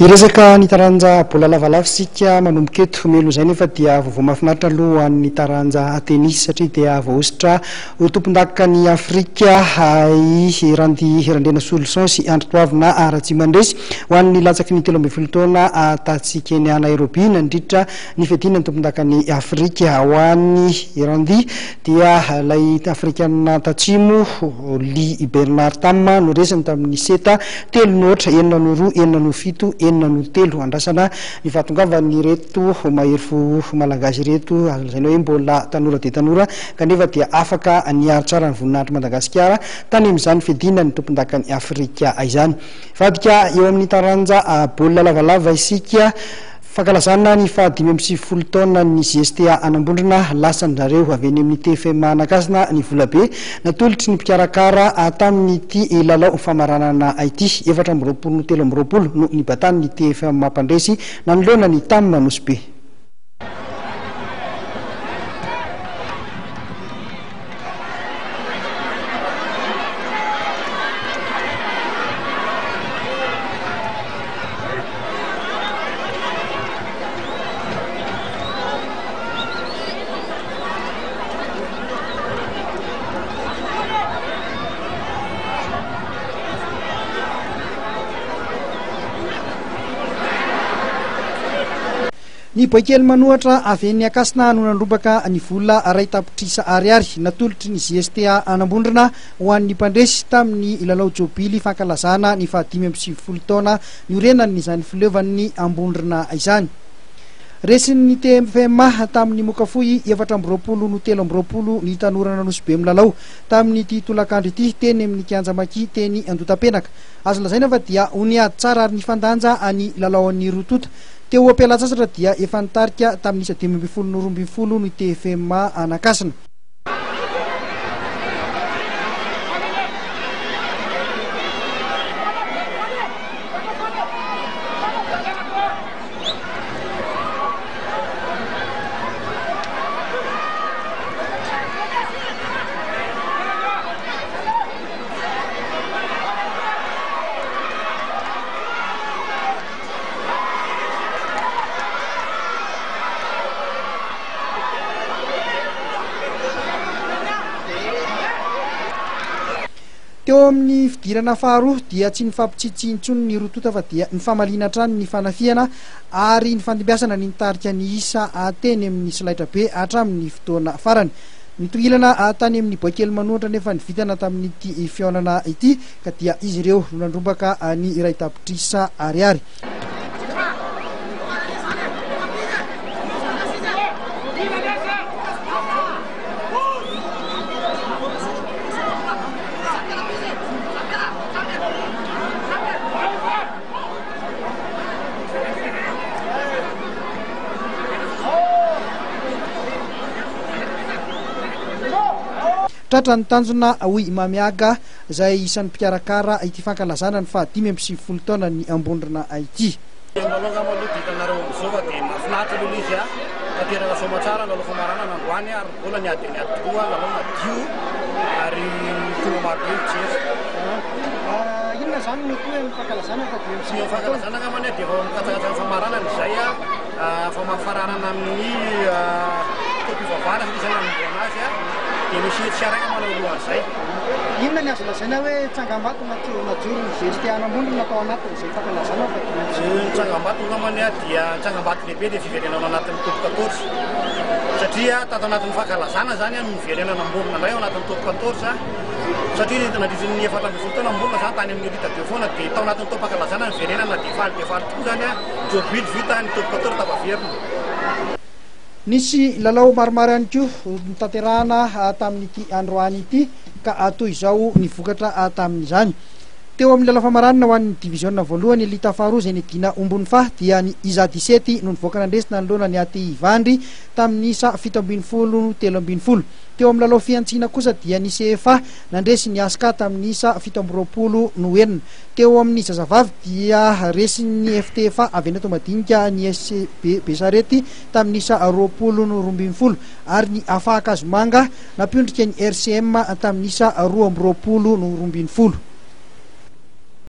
Iresaka ny taranja bola lavalava sika manomboka eto melo zay nefa dia vaovao mahafinaritra aloha ny taranja tenis satria dia voaositra ho tompon-daka ny Afrika i Randy Irandrena Solution sy Andry Toavina Ratsimandresy ho an'ny latsaky ny 12 taona tatsika eny Nairobi nandritra ny fedina ny tompon-daka ny Afrika ho an'ny Randy dia lay Afrikana tatsimo Ly Bernard Tam no resany tamin'ny seta 3-0 9-2 9-7 andrasana ny fahatongavany reto mahery fo malagasy reto azany hoe mbola tanora de tanora kanefa dia afaka niary tsara ny voninahitry Madagasikara tany amin'izany fedina ny tompon-daka ny Afrika izany. Vadika eo amin'ny taranja baolina lavalava isika fankalazana ny faha-5 taona ny GSTA Anambondrona lasany zareo avy eny amin'ny TFM Anakasina ny volabe natolotry ny mpikarakara tamin'ity lalao famaranana ity 4-3 no nibatany ny TFM Mampandresy nanoloana ny Tam Nosbe. Ny boikely manohatra avy eny Akasina no nandrobaka ny vola ray tapitrisa ariary natolotry ny GSTA Anambondrona ho an'ny mpandresy tamin'ny lalao jobily fankalazana ny faha-5 taona ny orenany izany fileovan'ny Ambondrona izany. Resin'ny TFM tamin'ny mokafoy 4-3 ny tanora Nosbe milalao tamin'ny ity tolakandro ity teny amin'ny Kianjamaki teny Andotapenaka. Azo lazaina fa dia oniady tsara ary ny fandanja any lalaon'ny Rotota. Teo ampialatsasatra dia efa nitarika tamin'ny 12 ny TFM Anakasina. Teo amin'ny fidirana faharoa dia tsy nifampitsitsintsony ny Rotota fa dia ny famalina trano ny fanafiana ary ny fandimbiasana ny nitarika ny isa teny amin'ny Solaitra be hatramin'ny fotoana farany. Nitongilana tany amin'ny boikely manohatra nefa nivitana tamin'ity fihaonana ity ka dia izy ireo no nandrobaka ny ray tapitrisa ariary. Tratra ny tanjona hoy mamiaga izay isan'ny mpikarakara ity fankalazana ny faha-5 taona ny Ambondrona ity. Inona zany no hoe fankalazana fankalazana ngamany dia mikatsatsaka famarana izay fa mafararana amin'ny tompivavahana izany aminazy dia misy tsaraka manao lohan'izay. Inona ny azo lazaina hoe tsangambato najoro ny GSTA Anambondrona natao anatin'izay fankalazana fa tsangambato ngamany dia tsangambato lehibe dia fiverenana anatin'ny top 14 satria tato anatin'ny fankalazana zany no niverenana Ambondrona indray ao anatin'ny top 14 satria nandrisin'ny 4 taona Ambondrona zany tany amin'ny Elita be foana dia tao anatin'ny top fankalazana niverenana dia faly tokoa zany jobily vita ny top 14 tapaverina. Nisy lalao maromaro ihany koa nitanterahana tamin'ity androany ity ka toy izao ny vokatra tamin'izany. Teo amin'ny lalao famaranana ho an'ny division voalohany Elita faharoa izay nidina ombony fa dia ny Iza 17 no nivoaka nandresina nanoloana ny Aty Ivandry tamin'ny isa 7-13. Teo amin'ny lalao fiantsina kosa dia ny CFA nandresy ny Aska tamin'ny isa 17 no enina. Teo amin'ny zazavavy dia resin'ny FTFA avy eny Tomadinika ny SCB Besarety tamin'ny isa 20-12 ary ny Afa Akazomanga napiondrika ny RCM tamin'ny isa 12-12.